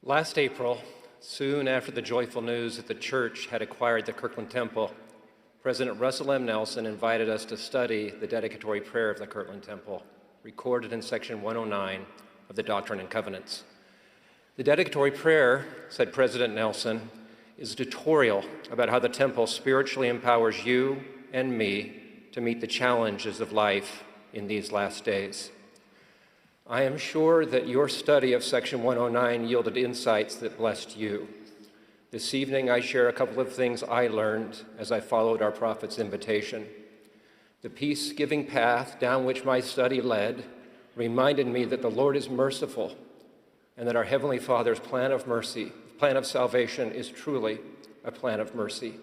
Last April, soon after the joyful news that the church had acquired the Kirtland Temple, President Russell M. Nelson invited us to study the dedicatory prayer of the Kirtland Temple, recorded in section 109 of the Doctrine and Covenants. The dedicatory prayer, said President Nelson, is a tutorial about how the temple spiritually empowers you and me to meet the challenges of life in these last days. I am sure that your study of section 109 yielded insights that blessed you. This evening, I share a couple of things I learned as I followed our prophet's invitation. The peace-giving path down which my study led reminded me that the Lord is merciful and that our Heavenly Father's plan of mercy, plan of salvation, is truly a plan of mercy.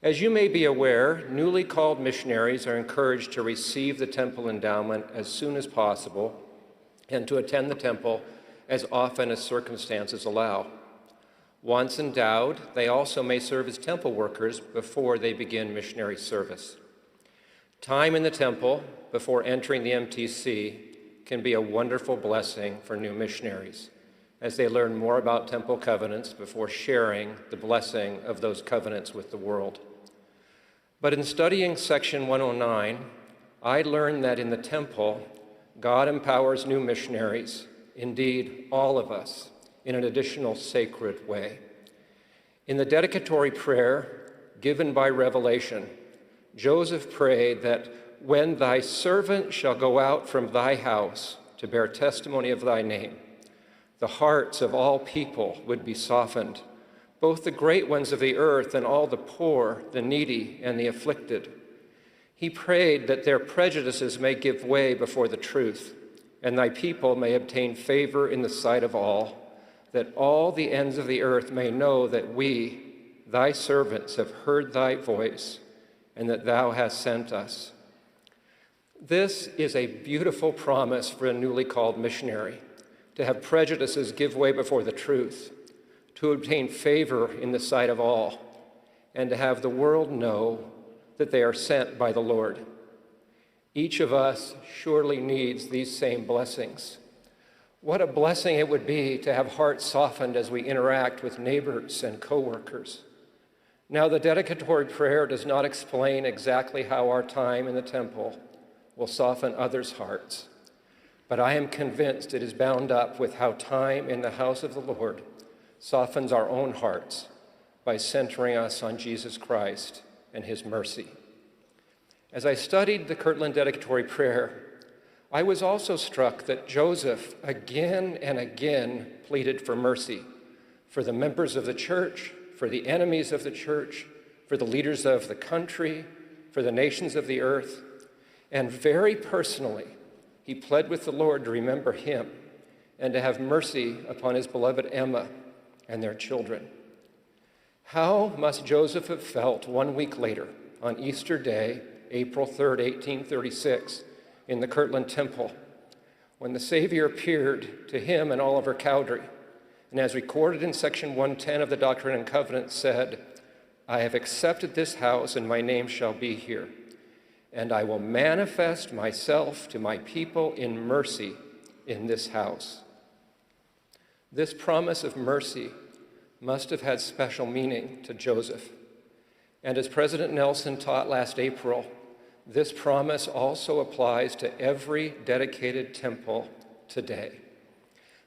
As you may be aware, newly called missionaries are encouraged to receive the temple endowment as soon as possible and to attend the temple as often as circumstances allow. Once endowed, they also may serve as temple workers before they begin missionary service. Time in the temple before entering the MTC can be a wonderful blessing for new missionaries as they learn more about temple covenants before sharing the blessing of those covenants with the world. But in studying section 109, I learned that in the temple, God empowers new missionaries, indeed all of us, in an additional sacred way. In the dedicatory prayer given by Revelation, Joseph prayed that when thy servant shall go out from thy house to bear testimony of thy name, the hearts of all people would be softened, both the great ones of the earth and all the poor, the needy, and the afflicted. He prayed that their prejudices may give way before the truth, and thy people may obtain favor in the sight of all, that all the ends of the earth may know that we, thy servants, have heard thy voice, and that thou hast sent us. This is a beautiful promise for a newly called missionary, to have prejudices give way before the truth, to obtain favor in the sight of all, and to have the world know that they are sent by the Lord. Each of us surely needs these same blessings. What a blessing it would be to have hearts softened as we interact with neighbors and co-workers. Now, the dedicatory prayer does not explain exactly how our time in the temple will soften others' hearts, but I am convinced it is bound up with how time in the house of the Lord softens our own hearts by centering us on Jesus Christ and his mercy. As I studied the Kirtland dedicatory prayer, I was also struck that Joseph again and again pleaded for mercy for the members of the church, for the enemies of the church, for the leaders of the country, for the nations of the earth, and very personally, he pled with the Lord to remember him and to have mercy upon his beloved Emma and their children. How must Joseph have felt 1 week later, on Easter Day, April 3rd, 1836, in the Kirtland Temple, when the Savior appeared to him and Oliver Cowdery, and as recorded in section 110 of the Doctrine and Covenants said, I have accepted this house and my name shall be here, and I will manifest myself to my people in mercy in this house. This promise of mercy must have had special meaning to Joseph. And as President Nelson taught last April, this promise also applies to every dedicated temple today.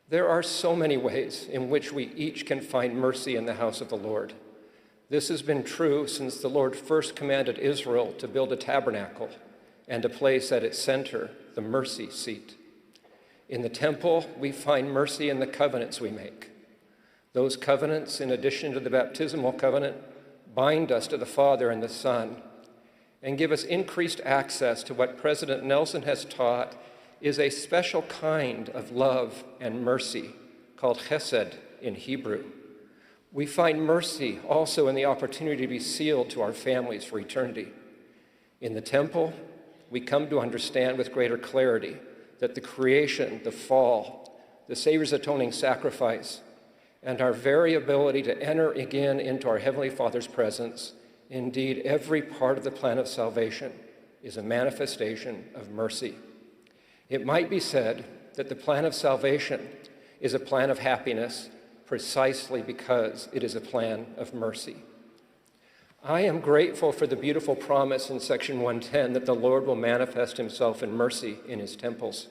There are so many ways in which we each can find mercy in the house of the Lord. This has been true since the Lord first commanded Israel to build a tabernacle and to place at its center the mercy seat. In the temple, we find mercy in the covenants we make. Those covenants, in addition to the baptismal covenant, bind us to the Father and the Son and give us increased access to what President Nelson has taught is a special kind of love and mercy called chesed in Hebrew. We find mercy also in the opportunity to be sealed to our families for eternity. In the temple, we come to understand with greater clarity that the creation, the fall, the Savior's atoning sacrifice, and our very ability to enter again into our Heavenly Father's presence, indeed every part of the plan of salvation, is a manifestation of mercy. It might be said that the plan of salvation is a plan of happiness precisely because it is a plan of mercy. I am grateful for the beautiful promise in section 110 that the Lord will manifest himself in mercy in his temples.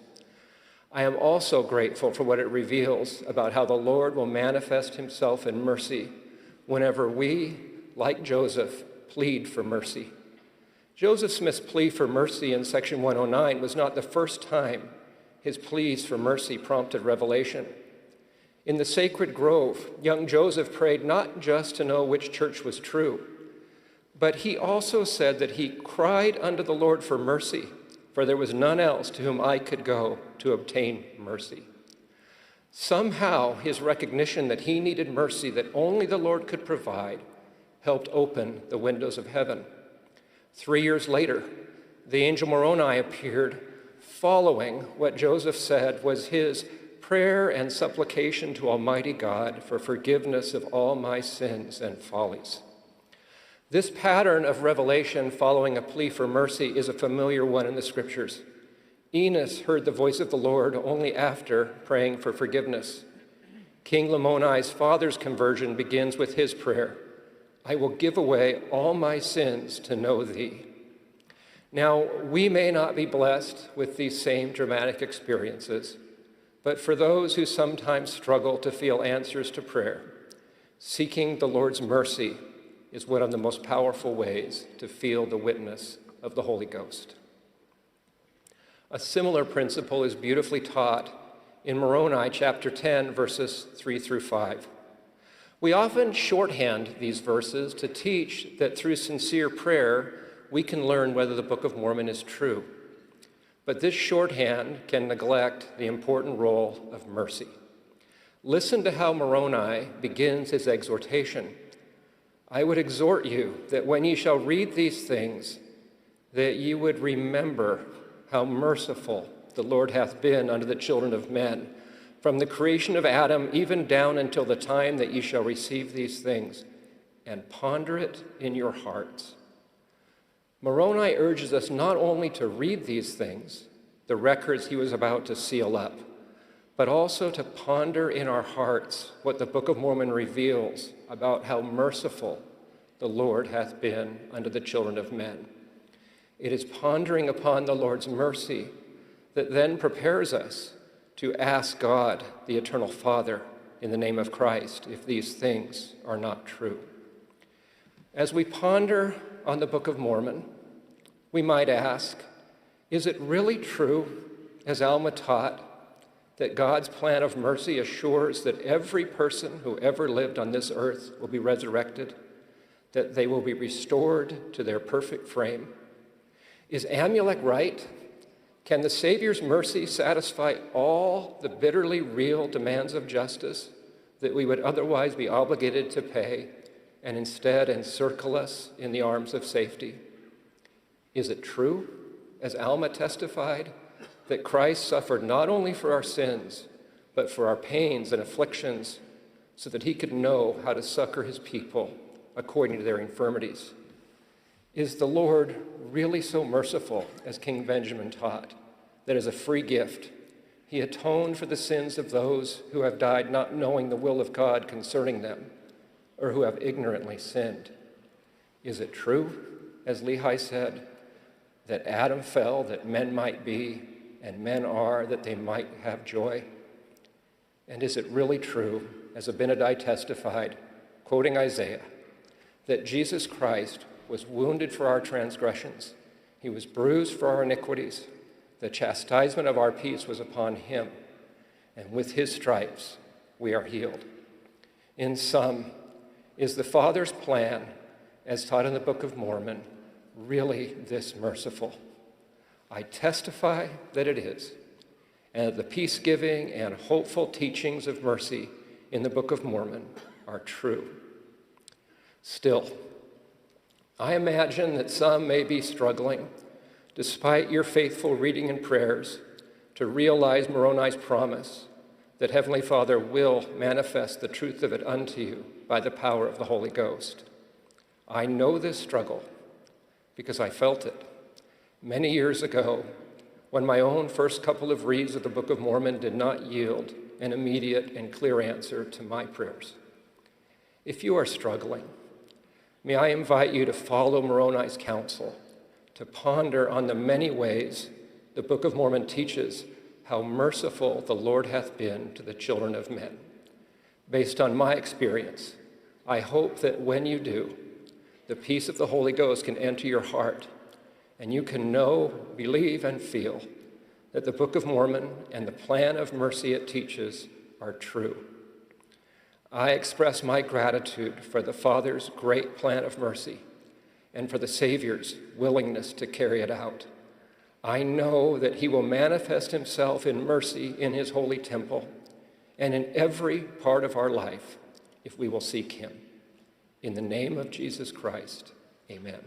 I am also grateful for what it reveals about how the Lord will manifest himself in mercy whenever we, like Joseph, plead for mercy. Joseph Smith's plea for mercy in section 109 was not the first time his pleas for mercy prompted revelation. In the sacred grove, young Joseph prayed not just to know which church was true, but he also said that he cried unto the Lord for mercy, for there was none else to whom I could go to obtain mercy. Somehow, his recognition that he needed mercy that only the Lord could provide helped open the windows of heaven. 3 years later, the angel Moroni appeared, following what Joseph said was his prayer and supplication to Almighty God for forgiveness of all my sins and follies. This pattern of revelation following a plea for mercy is a familiar one in the scriptures. Enos heard the voice of the Lord only after praying for forgiveness. King Lamoni's father's conversion begins with his prayer, I will give away all my sins to know thee. Now, we may not be blessed with these same dramatic experiences, but for those who sometimes struggle to feel answers to prayer, seeking the Lord's mercy is one of the most powerful ways to feel the witness of the Holy Ghost. A similar principle is beautifully taught in Moroni chapter 10, verses 3 through 5. We often shorthand these verses to teach that through sincere prayer, we can learn whether the Book of Mormon is true. But this shorthand can neglect the important role of mercy. Listen to how Moroni begins his exhortation. I would exhort you that when ye shall read these things, that ye would remember how merciful the Lord hath been unto the children of men, from the creation of Adam even down until the time that ye shall receive these things, and ponder it in your hearts. Moroni urges us not only to read these things, the records he was about to seal up, but also to ponder in our hearts what the Book of Mormon reveals about how merciful the Lord hath been unto the children of men. It is pondering upon the Lord's mercy that then prepares us to ask God, the Eternal Father, in the name of Christ, if these things are not true. As we ponder on the Book of Mormon, we might ask, is it really true, as Alma taught, that God's plan of mercy assures that every person who ever lived on this earth will be resurrected, that they will be restored to their perfect frame? Is Amulek right? Can the Savior's mercy satisfy all the bitterly real demands of justice that we would otherwise be obligated to pay and instead encircle us in the arms of safety? Is it true, as Alma testified, that Christ suffered not only for our sins, but for our pains and afflictions, so that he could know how to succor his people according to their infirmities? Is the Lord really so merciful, as King Benjamin taught, that as a free gift, he atoned for the sins of those who have died not knowing the will of God concerning them, or who have ignorantly sinned? Is it true, as Lehi said, that Adam fell that men might be, and men are that they might have joy? And is it really true, as Abinadi testified, quoting Isaiah, that Jesus Christ was wounded for our transgressions, he was bruised for our iniquities, the chastisement of our peace was upon him, and with his stripes we are healed? In sum, is the Father's plan, as taught in the Book of Mormon, really this merciful? I testify that it is, and that the peace-giving and hopeful teachings of mercy in the Book of Mormon are true. Still, I imagine that some may be struggling, despite your faithful reading and prayers, to realize Moroni's promise that Heavenly Father will manifest the truth of it unto you by the power of the Holy Ghost. I know this struggle because I felt it many years ago when my own first couple of reads of the Book of Mormon did not yield an immediate and clear answer to my prayers. If you are struggling, may I invite you to follow Moroni's counsel, to ponder on the many ways the Book of Mormon teaches how merciful the Lord hath been to the children of men. Based on my experience, I hope that when you do, the peace of the Holy Ghost can enter your heart, and you can know, believe, and feel that the Book of Mormon and the plan of mercy it teaches are true. I express my gratitude for the Father's great plan of mercy and for the Savior's willingness to carry it out. I know that he will manifest himself in mercy in his holy temple and in every part of our life if we will seek him. In the name of Jesus Christ, amen.